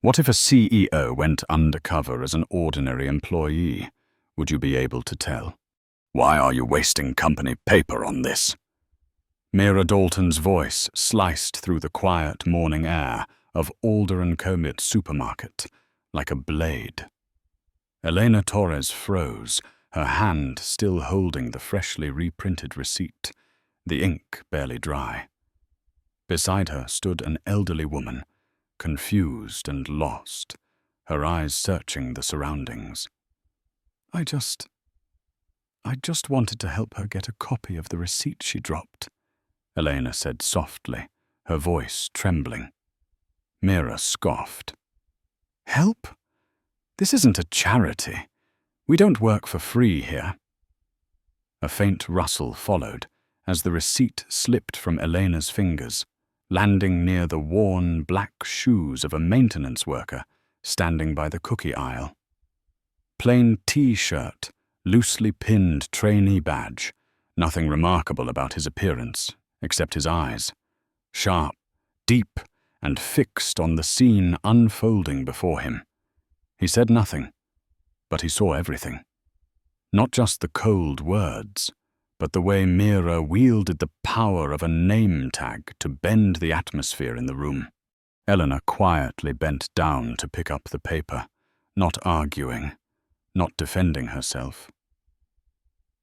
What if a CEO went undercover as an ordinary employee? Would you be able to tell? Why are you wasting company paper on this? Mira Dalton's voice sliced through the quiet morning air of Alder & Comit supermarket like a blade. Elena Torres froze, her hand still holding the freshly reprinted receipt, the ink barely dry. Beside her stood an elderly woman, confused and lost, her eyes searching the surroundings. I just wanted to help her get a copy of the receipt she dropped, Elena said softly, her voice trembling. Mira scoffed. Help? This isn't a charity. We don't work for free here. A faint rustle followed as the receipt slipped from Elena's fingers, landing near the worn black shoes of a maintenance worker standing by the cookie aisle. Plain T-shirt, loosely pinned trainee badge, nothing remarkable about his appearance, except his eyes, sharp, deep, and fixed on the scene unfolding before him. He said nothing, but he saw everything. Not just the cold words, but the way Mira wielded the power of a name tag to bend the atmosphere in the room. Eleanor quietly bent down to pick up the paper, not arguing, not defending herself.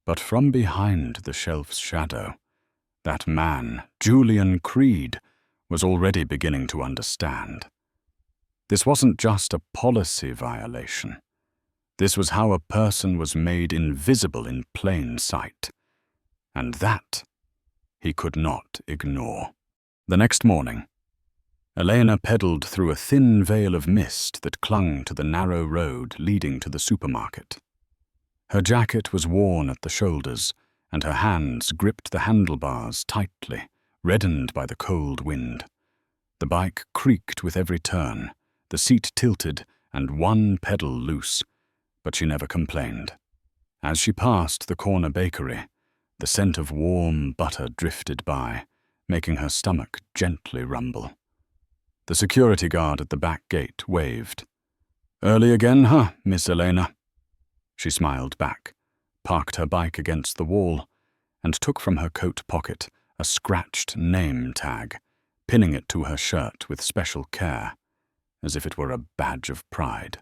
But from behind the shelf's shadow, that man, Julian Creed, was already beginning to understand. This wasn't just a policy violation. This was how a person was made invisible in plain sight. And that he could not ignore. The next morning, Elena pedaled through a thin veil of mist that clung to the narrow road leading to the supermarket. Her jacket was worn at the shoulders, and her hands gripped the handlebars tightly, reddened by the cold wind. The bike creaked with every turn, the seat tilted and one pedal loose, but she never complained. As she passed the corner bakery, the scent of warm butter drifted by, making her stomach gently rumble. The security guard at the back gate waved. "Early again, huh, Miss Elena?" She smiled back, parked her bike against the wall, and took from her coat pocket a scratched name tag, pinning it to her shirt with special care, as if it were a badge of pride.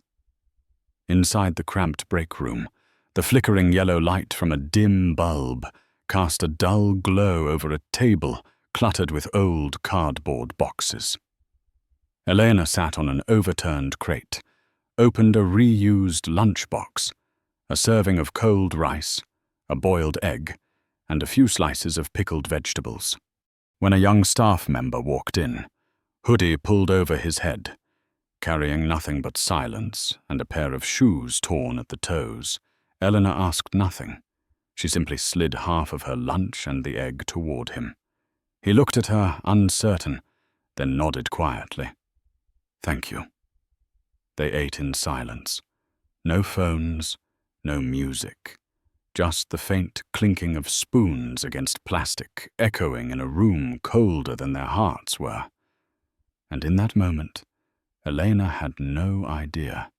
Inside the cramped break room, the flickering yellow light from a dim bulb cast a dull glow over a table cluttered with old cardboard boxes. Elena sat on an overturned crate, opened a reused lunchbox, a serving of cold rice, a boiled egg, and a few slices of pickled vegetables. When a young staff member walked in, hoodie pulled over his head, carrying nothing but silence and a pair of shoes torn at the toes, Eleanor asked nothing. She simply slid half of her lunch and the egg toward him. He looked at her, uncertain, then nodded quietly. "Thank you." They ate in silence. No phones, no music. Just the faint clinking of spoons against plastic echoing in a room colder than their hearts were. And in that moment, Elena had no idea.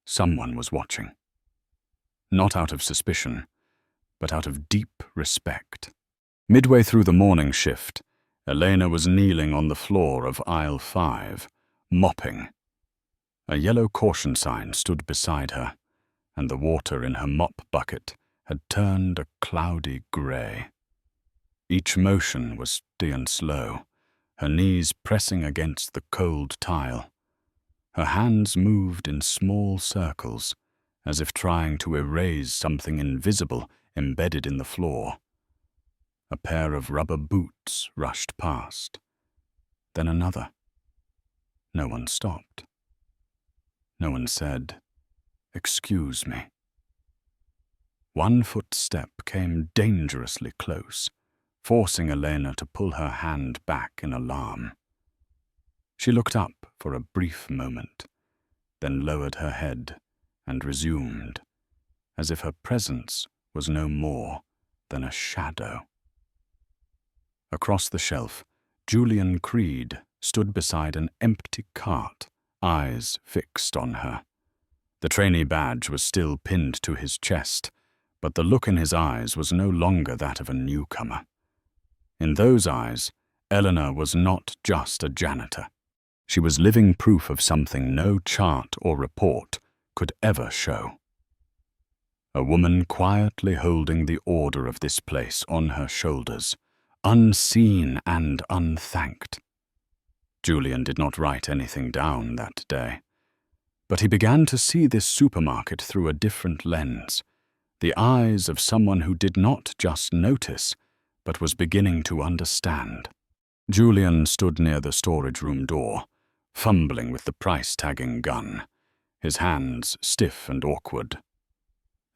Someone was watching. Not out of suspicion, but out of deep respect. Midway through the morning shift, Elena was kneeling on the floor of aisle 5, mopping. A yellow caution sign stood beside her, and the water in her mop bucket had turned a cloudy grey. Each motion was steady and slow, her knees pressing against the cold tile. Her hands moved in small circles, as if trying to erase something invisible embedded in the floor. A pair of rubber boots rushed past. Then another. No one stopped. No one said, "Excuse me." One footstep came dangerously close, forcing Elena to pull her hand back in alarm. She looked up for a brief moment, then lowered her head and resumed, as if her presence was no more than a shadow. Across the shelf, Julian Creed stood beside an empty cart, eyes fixed on her. The trainee badge was still pinned to his chest, but the look in his eyes was no longer that of a newcomer. In those eyes, Eleanor was not just a janitor. She was living proof of something no chart or report could ever show. A woman quietly holding the order of this place on her shoulders, unseen and unthanked. Julian did not write anything down that day, but he began to see this supermarket through a different lens, the eyes of someone who did not just notice, but was beginning to understand. Julian stood near the storage room door, fumbling with the price-tagging gun, his hands stiff and awkward.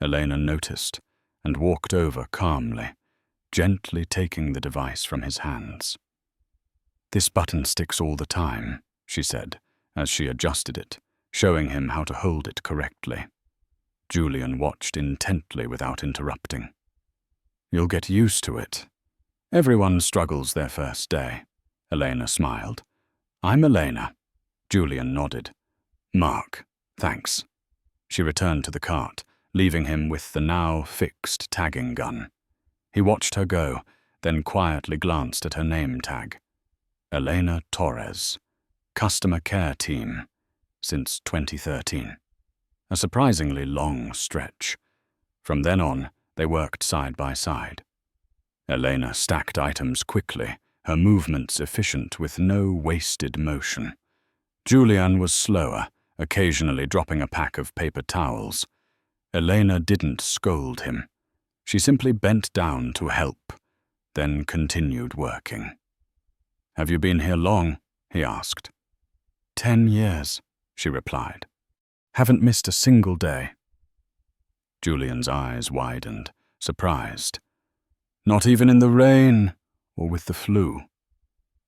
Elena noticed and walked over calmly, gently taking the device from his hands. "This button sticks all the time," she said, as she adjusted it, showing him how to hold it correctly. Julian watched intently without interrupting. "You'll get used to it. Everyone struggles their first day," Elena smiled. "I'm Elena." Julian nodded. "Mark, thanks." She returned to the cart, leaving him with the now fixed tagging gun. He watched her go, then quietly glanced at her name tag. Elena Torres, Customer Care Team, since 2013. A surprisingly long stretch. From then on, they worked side by side. Elena stacked items quickly, her movements efficient with no wasted motion. Julian was slower, occasionally dropping a pack of paper towels. Elena didn't scold him. She simply bent down to help, then continued working. "Have you been here long?" he asked. 10 years, she replied. "Haven't missed a single day." Julian's eyes widened, surprised. "Not even in the rain or with the flu?"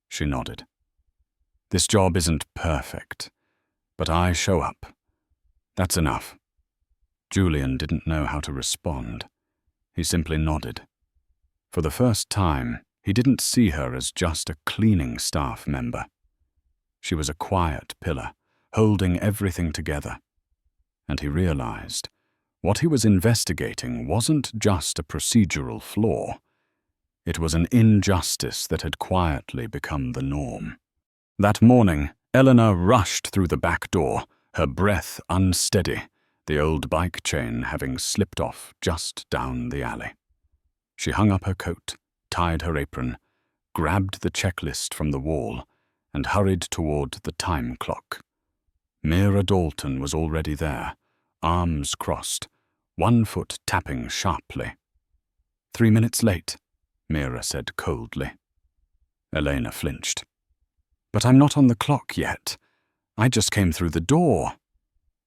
She nodded. "This job isn't perfect, but I show up. That's enough." Julian didn't know how to respond. He simply nodded. For the first time, he didn't see her as just a cleaning staff member. She was a quiet pillar, holding everything together. And he realized what he was investigating wasn't just a procedural flaw. It was an injustice that had quietly become the norm. That morning, Eleanor rushed through the back door, her breath unsteady, the old bike chain having slipped off just down the alley. She hung up her coat, tied her apron, grabbed the checklist from the wall, and hurried toward the time clock. Mira Dalton was already there, arms crossed, one foot tapping sharply. 3 minutes late, Mira said coldly. Elena flinched. "But I'm not on the clock yet. I just came through the door."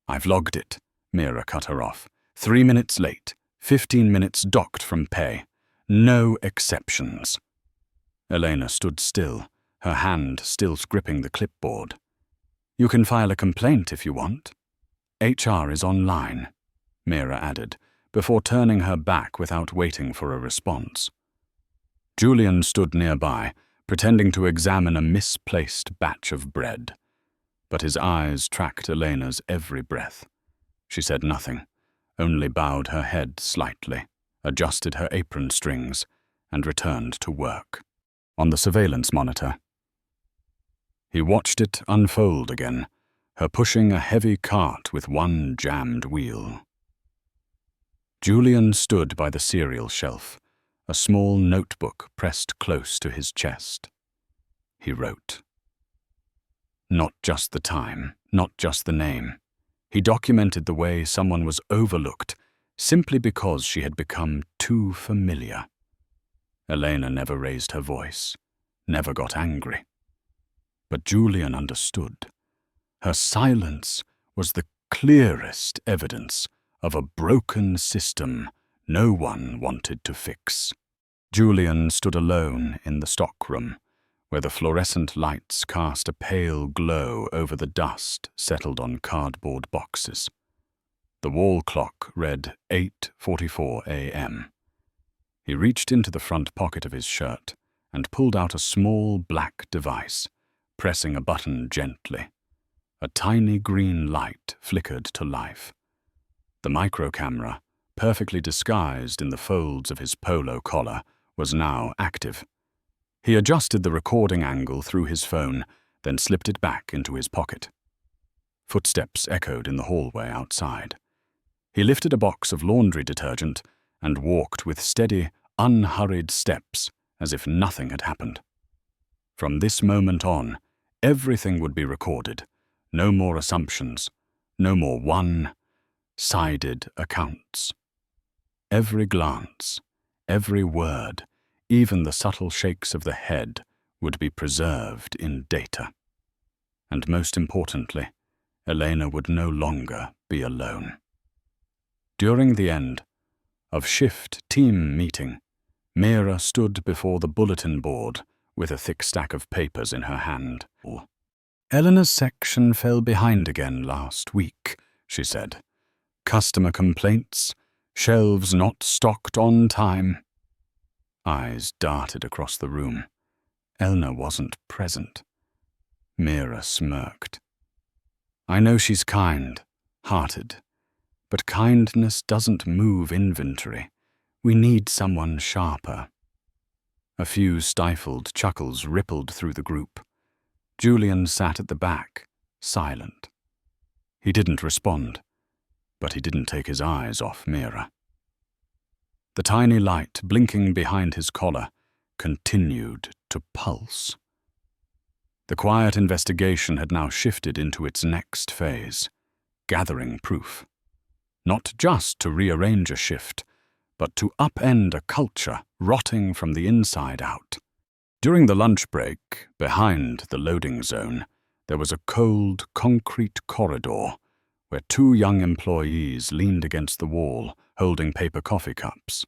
"I've logged it," Mira cut her off. 3 minutes late, 15 minutes docked from pay. No exceptions. Elena stood still, her hand still gripping the clipboard. "You can file a complaint if you want." "HR is online," Mira added, before turning her back without waiting for a response. Julian stood nearby, pretending to examine a misplaced batch of bread. But his eyes tracked Elena's every breath. She said nothing, only bowed her head slightly, adjusted her apron strings, and returned to work. On the surveillance monitor, he watched it unfold again, her pushing a heavy cart with one jammed wheel. Julian stood by the cereal shelf, a small notebook pressed close to his chest. He wrote. Not just the time, not just the name. He documented the way someone was overlooked simply because she had become too familiar. Elena never raised her voice, never got angry. But Julian understood. Her silence was the clearest evidence of a broken system no one wanted to fix. Julian stood alone in the stockroom, where the fluorescent lights cast a pale glow over the dust settled on cardboard boxes. The wall clock read 8:44 a.m. He reached into the front pocket of his shirt and pulled out a small black device, pressing a button gently. A tiny green light flickered to life. The microcamera, perfectly disguised in the folds of his polo collar, was now active. He adjusted the recording angle through his phone, then slipped it back into his pocket. Footsteps echoed in the hallway outside. He lifted a box of laundry detergent and walked with steady, unhurried steps as if nothing had happened. From this moment on, everything would be recorded. No more assumptions, no more one-sided accounts. Every glance, every word, even the subtle shakes of the head would be preserved in data. And most importantly, Elena would no longer be alone. During the end of shift team meeting, Mira stood before the bulletin board with a thick stack of papers in her hand. "Eleanor's section fell behind again last week," she said. "Customer complaints, shelves not stocked on time." Eyes darted across the room. Eleanor wasn't present. Mira smirked. "I know she's kind-hearted, but kindness doesn't move inventory. We need someone sharper." A few stifled chuckles rippled through the group. Julian sat at the back, silent. He didn't respond, but he didn't take his eyes off Mira. The tiny light blinking behind his collar continued to pulse. The quiet investigation had now shifted into its next phase, gathering proof. Not just to rearrange a shift, but to upend a culture rotting from the inside out. During the lunch break, behind the loading zone, there was a cold, concrete corridor where two young employees leaned against the wall, holding paper coffee cups.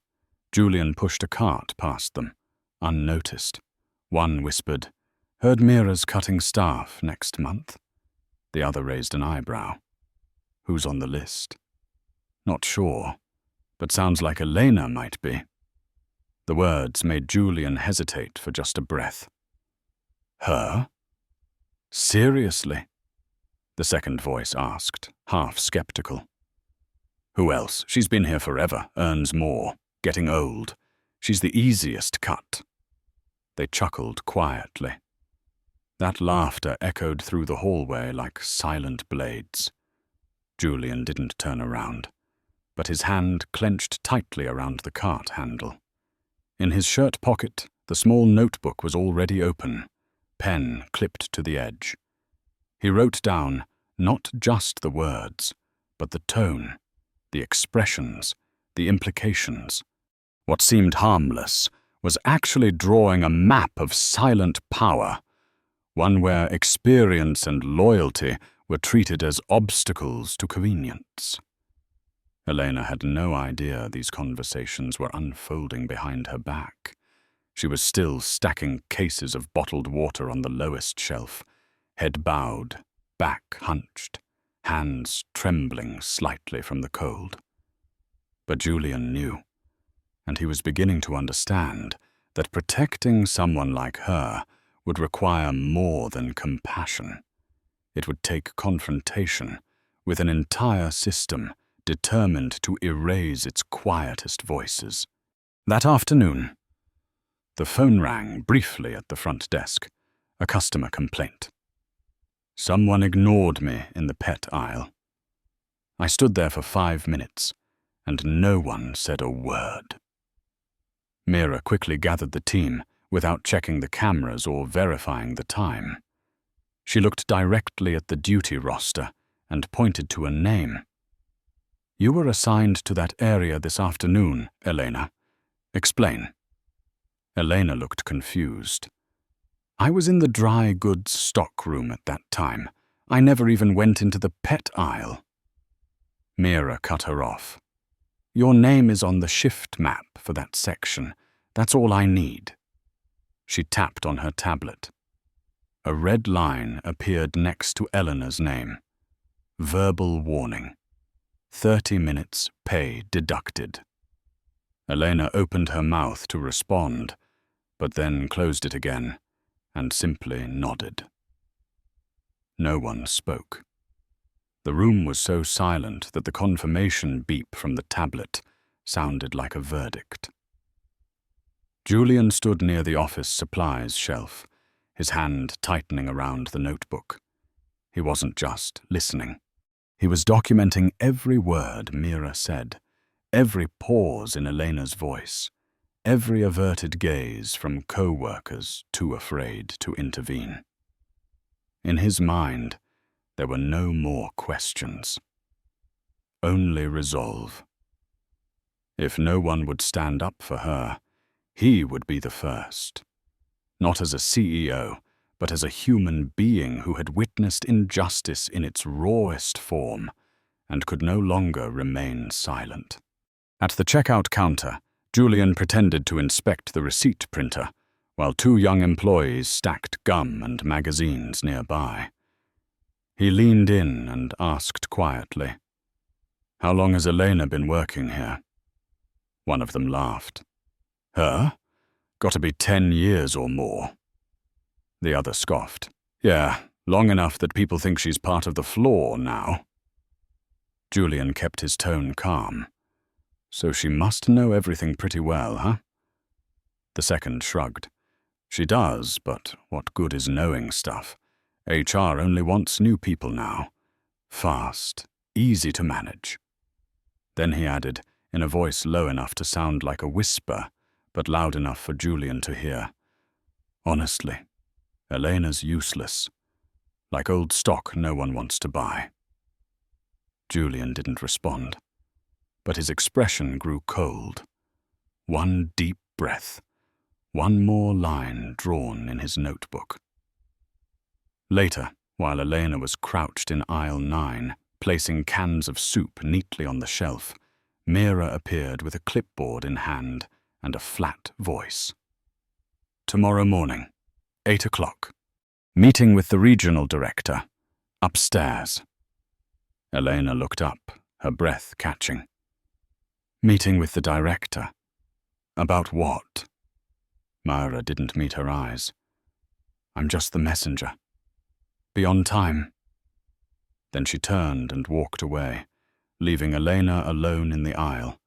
Julian pushed a cart past them, unnoticed. One whispered, "Heard Mira's cutting staff next month." The other raised an eyebrow. "Who's on the list?" "Not sure, but sounds like Elena might be." The words made Julian hesitate for just a breath. "Her? Seriously?" the second voice asked, half skeptical. "Who else? She's been here forever, earns more, getting old. She's the easiest cut." They chuckled quietly. That laughter echoed through the hallway like silent blades. Julian didn't turn around, but his hand clenched tightly around the cart handle. In his shirt pocket, the small notebook was already open, pen clipped to the edge. He wrote down not just the words, but the tone, the expressions, the implications. What seemed harmless was actually drawing a map of silent power, one where experience and loyalty were treated as obstacles to convenience. Elena had no idea these conversations were unfolding behind her back. She was still stacking cases of bottled water on the lowest shelf, head bowed, back hunched, hands trembling slightly from the cold. But Julian knew, and he was beginning to understand, that protecting someone like her would require more than compassion. It would take confrontation with an entire system determined to erase its quietest voices. That afternoon, the phone rang briefly at the front desk, a customer complaint. Someone ignored me in the pet aisle. I stood there for 5 minutes, and no one said a word. Mira quickly gathered the team without checking the cameras or verifying the time. She looked directly at the duty roster and pointed to a name. "You were assigned to that area this afternoon, Elena. Explain." Elena looked confused. "I was in the dry goods stock room at that time. I never even went into the pet aisle." Mira cut her off. "Your name is on the shift map for that section. That's all I need." She tapped on her tablet. A red line appeared next to Eleanor's name. Verbal warning. 30 minutes, pay deducted. Elena opened her mouth to respond, but then closed it again and simply nodded. No one spoke. The room was so silent that the confirmation beep from the tablet sounded like a verdict. Julian stood near the office supplies shelf, his hand tightening around the notebook. He wasn't just listening. He was documenting every word Mira said, every pause in Elena's voice, every averted gaze from co-workers too afraid to intervene. In his mind, there were no more questions. Only resolve. If no one would stand up for her, he would be the first. Not as a CEO, but as a human being who had witnessed injustice in its rawest form and could no longer remain silent. At the checkout counter, Julian pretended to inspect the receipt printer, while two young employees stacked gum and magazines nearby. He leaned in and asked quietly, "How long has Elena been working here?" One of them laughed. "Her? Got to be 10 years or more." The other scoffed. "Yeah, long enough that people think she's part of the floor now." Julian kept his tone calm. "So she must know everything pretty well, huh?" The second shrugged. "She does, but what good is knowing stuff? HR only wants new people now. Fast, easy to manage." Then he added, in a voice low enough to sound like a whisper, but loud enough for Julian to hear, "Honestly, Elena's useless. Like old stock no one wants to buy." Julian didn't respond, but his expression grew cold. One deep breath, one more line drawn in his notebook. Later, while Elena was crouched in aisle 9, placing cans of soup neatly on the shelf, Mira appeared with a clipboard in hand and a flat voice. "Tomorrow morning, 8 o'clock. Meeting with the regional director. Upstairs." Elena looked up, her breath catching. "Meeting with the director? About what?" Myra didn't meet her eyes. "I'm just the messenger. Be on time." Then she turned and walked away, leaving Elena alone in the aisle,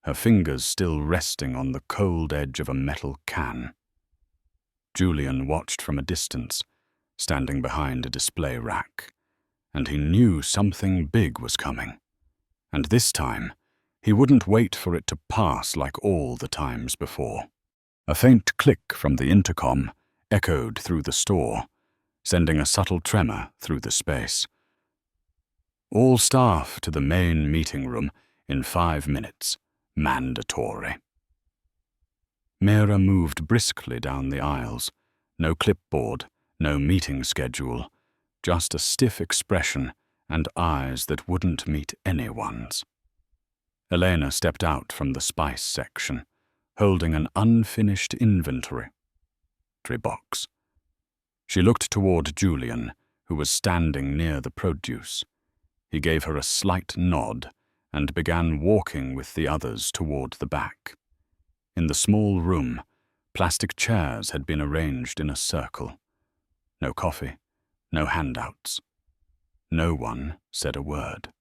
her fingers still resting on the cold edge of a metal can. Julian watched from a distance, standing behind a display rack, and he knew something big was coming. And this time, he wouldn't wait for it to pass like all the times before. A faint click from the intercom echoed through the store, sending a subtle tremor through the space. "All staff to the main meeting room in 5 minutes. Mandatory." Mira moved briskly down the aisles. No clipboard, no meeting schedule, just a stiff expression and eyes that wouldn't meet anyone's. Elena stepped out from the spice section, holding an unfinished inventory box. She looked toward Julian, who was standing near the produce. He gave her a slight nod and began walking with the others toward the back. In the small room, plastic chairs had been arranged in a circle. No coffee, no handouts. No one said a word.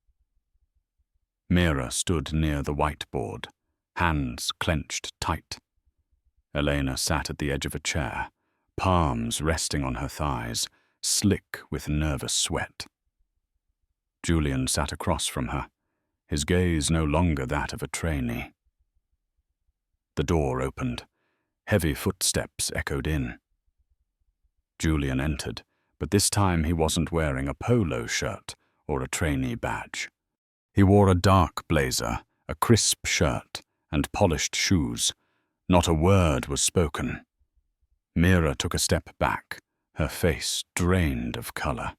Mira stood near the whiteboard, hands clenched tight. Elena sat at the edge of a chair, palms resting on her thighs, slick with nervous sweat. Julian sat across from her, his gaze no longer that of a trainee. The door opened. Heavy footsteps echoed in. Julian entered, but this time he wasn't wearing a polo shirt or a trainee badge. He wore a dark blazer, a crisp shirt, and polished shoes. Not a word was spoken. Mira took a step back, her face drained of color.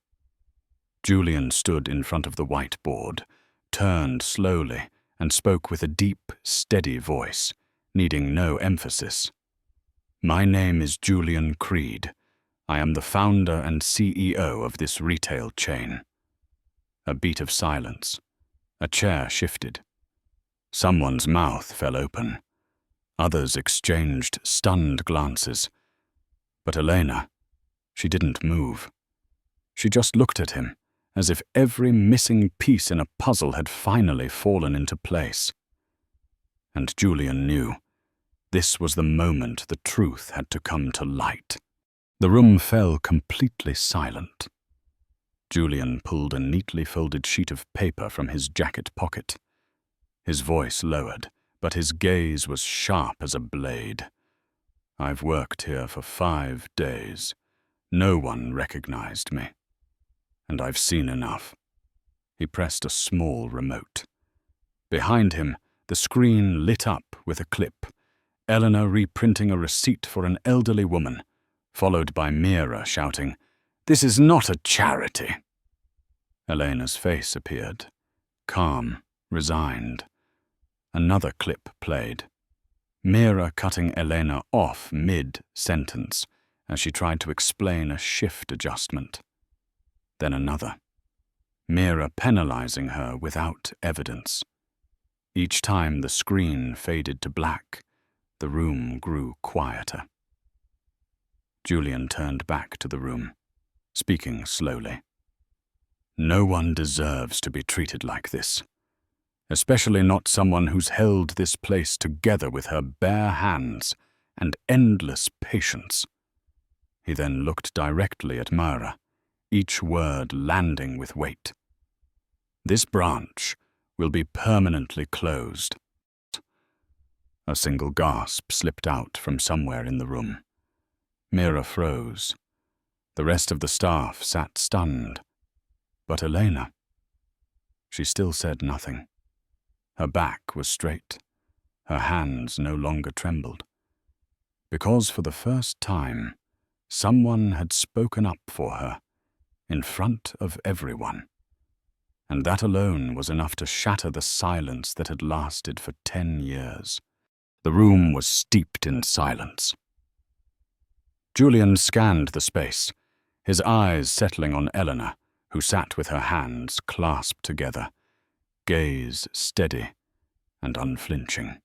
Julian stood in front of the whiteboard, turned slowly, and spoke with a deep, steady voice, needing no emphasis. "My name is Julian Creed. I am the founder and CEO of this retail chain." A beat of silence. A chair shifted. Someone's mouth fell open. Others exchanged stunned glances. But Elena, she didn't move. She just looked at him, as if every missing piece in a puzzle had finally fallen into place. And Julian knew this was the moment the truth had to come to light. The room fell completely silent. Julian pulled a neatly folded sheet of paper from his jacket pocket. His voice lowered, but his gaze was sharp as a blade. "I've worked here for 5 days. No one recognized me. And I've seen enough." He pressed a small remote. Behind him, the screen lit up with a clip. Eleanor reprinting a receipt for an elderly woman, followed by Mira shouting, "This is not a charity." Elena's face appeared, calm, resigned. Another clip played. Mira cutting Elena off mid-sentence as she tried to explain a shift adjustment. Then another. Mira penalizing her without evidence. Each time the screen faded to black, the room grew quieter. Julian turned back to the room, speaking slowly. "No one deserves to be treated like this, especially not someone who's held this place together with her bare hands and endless patience." He then looked directly at Myra, each word landing with weight. "This branch will be permanently closed." A single gasp slipped out from somewhere in the room. Mira froze. The rest of the staff sat stunned. But Elena, she still said nothing. Her back was straight. Her hands no longer trembled. Because for the first time, someone had spoken up for her, in front of everyone. And that alone was enough to shatter the silence that had lasted for 10 years. The room was steeped in silence. Julian scanned the space, his eyes settling on Eleanor, who sat with her hands clasped together, gaze steady and unflinching.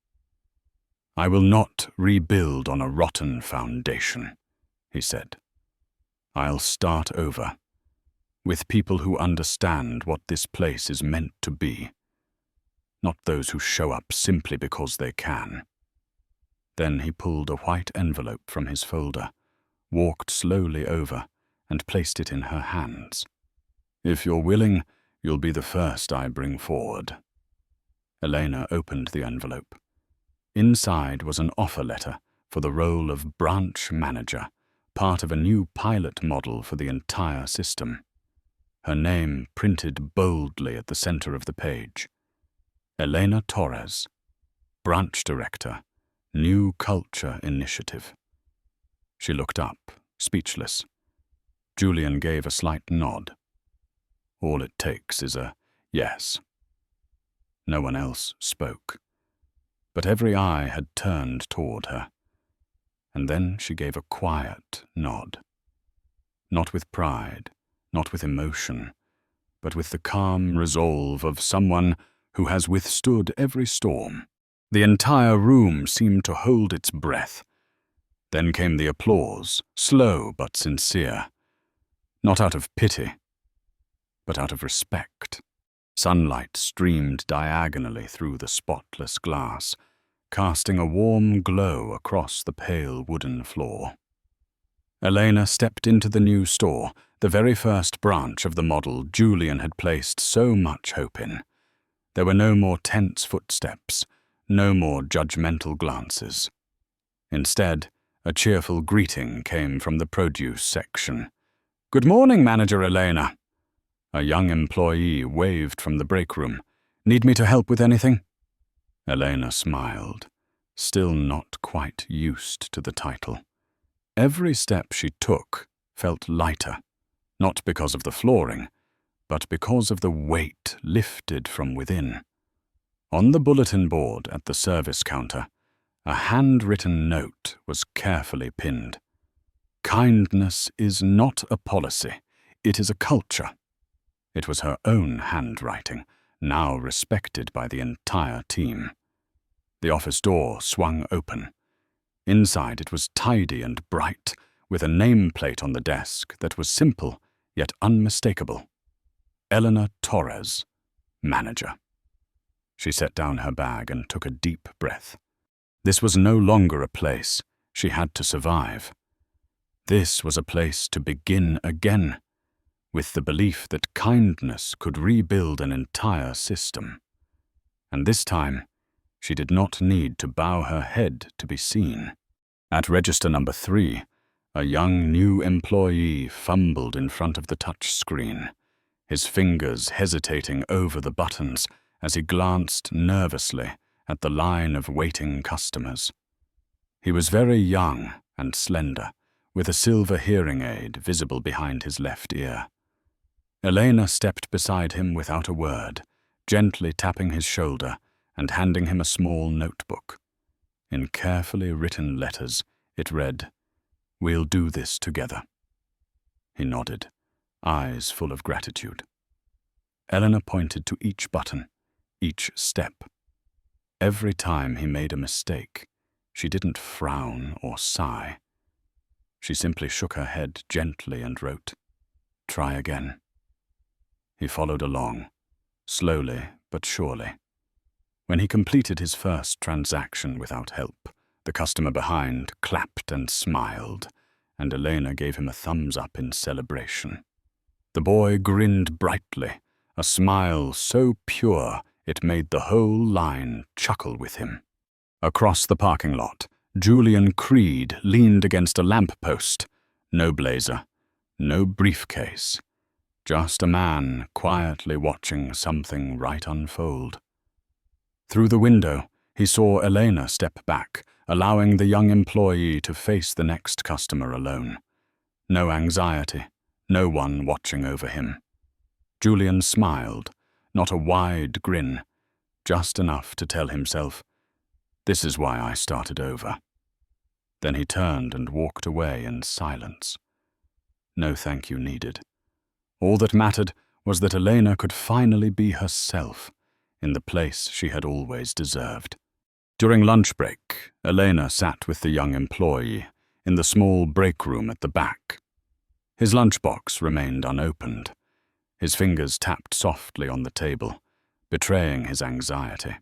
"I will not rebuild on a rotten foundation," he said. "I'll start over, with people who understand what this place is meant to be, not those who show up simply because they can." Then he pulled a white envelope from his folder, walked slowly over, and placed it in her hands. "If you're willing, you'll be the first I bring forward." Elena opened the envelope. Inside was an offer letter for the role of branch manager, part of a new pilot model for the entire system. Her name printed boldly at the center of the page. Elena Torres, Branch Director, New Culture Initiative. She looked up, speechless. Julian gave a slight nod. All it takes is a yes. No one else spoke, but every eye had turned toward her. And then she gave a quiet nod. Not with pride, not with emotion, but with the calm resolve of someone who has withstood every storm. The entire room seemed to hold its breath. Then came the applause, slow but sincere. Not out of pity, but out of respect. Sunlight streamed diagonally through the spotless glass, casting a warm glow across the pale wooden floor. Elena stepped into the new store, the very first branch of the model Julian had placed so much hope in. There were no more tense footsteps, no more judgmental glances. Instead, a cheerful greeting came from the produce section. "Good morning, Manager Elena." A young employee waved from the break room. "Need me to help with anything?" Elena smiled, still not quite used to the title. Every step she took felt lighter, not because of the flooring, but because of the weight lifted from within. On the bulletin board at the service counter, a handwritten note was carefully pinned. "Kindness is not a policy, it is a culture." It was her own handwriting, now respected by the entire team. The office door swung open. Inside it was tidy and bright, with a nameplate on the desk that was simple yet unmistakable. Eleanor Torres, manager. She set down her bag and took a deep breath. This was no longer a place she had to survive. This was a place to begin again, with the belief that kindness could rebuild an entire system. And this time, she did not need to bow her head to be seen. At register number 3, a young new employee fumbled in front of the touch screen, his fingers hesitating over the buttons as he glanced nervously at the line of waiting customers. He was very young and slender, with a silver hearing aid visible behind his left ear. Elena stepped beside him without a word, gently tapping his shoulder and handing him a small notebook. In carefully written letters, it read, "We'll do this together." He nodded, eyes full of gratitude. Eleanor pointed to each button, each step. Every time he made a mistake, she didn't frown or sigh. She simply shook her head gently and wrote, "Try again." He followed along, slowly but surely. When he completed his first transaction without help, the customer behind clapped and smiled, and Elena gave him a thumbs up in celebration. The boy grinned brightly, a smile so pure it made the whole line chuckle with him. Across the parking lot, Julian Creed leaned against a lamppost. No blazer, no briefcase. Just a man quietly watching something right unfold. Through the window, he saw Elena step back, allowing the young employee to face the next customer alone. No anxiety, no one watching over him. Julian smiled, not a wide grin, just enough to tell himself, "This is why I started over." Then he turned and walked away in silence. No thank you needed. All that mattered was that Elena could finally be herself, in the place she had always deserved. During lunch break, Elena sat with the young employee in the small break room at the back. His lunchbox remained unopened. His fingers tapped softly on the table, betraying his anxiety.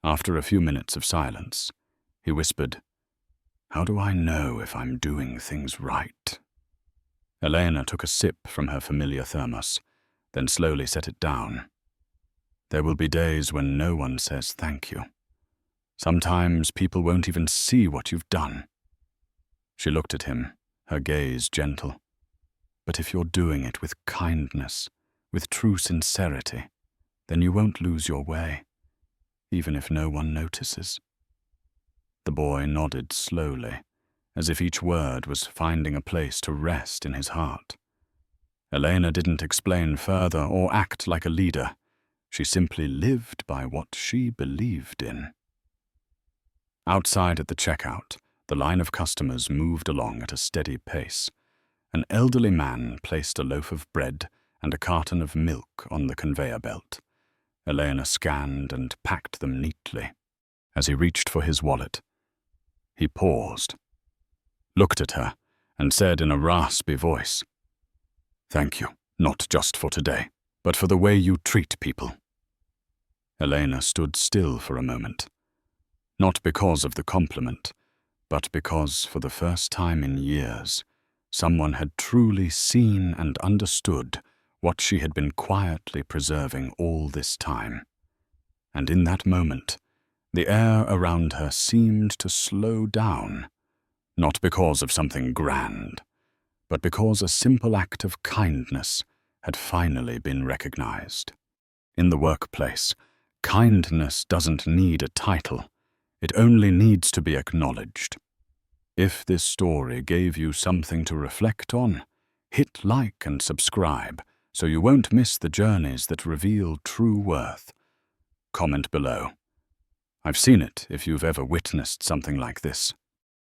After a few minutes of silence, he whispered, "How do I know if I'm doing things right?" Elena took a sip from her familiar thermos, then slowly set it down. There will be days when no one says thank you. Sometimes people won't even see what you've done. She looked at him, her gaze gentle. But if you're doing it with kindness, with true sincerity, then you won't lose your way, even if no one notices. The boy nodded slowly, as if each word was finding a place to rest in his heart. Elena didn't explain further or act like a leader. She simply lived by what she believed in. Outside at the checkout, the line of customers moved along at a steady pace. An elderly man placed a loaf of bread and a carton of milk on the conveyor belt. Elena scanned and packed them neatly. As he reached for his wallet, he paused, looked at her, and said in a raspy voice, "Thank you, not just for today, but for the way you treat people." Elena stood still for a moment, not because of the compliment, but because, for the first time in years, someone had truly seen and understood what she had been quietly preserving all this time. And in that moment, the air around her seemed to slow down, not because of something grand, but because a simple act of kindness had finally been recognized. In the workplace, kindness doesn't need a title. It only needs to be acknowledged. If this story gave you something to reflect on, hit like and subscribe so you won't miss the journeys that reveal true worth. Comment below. I've seen it if you've ever witnessed something like this.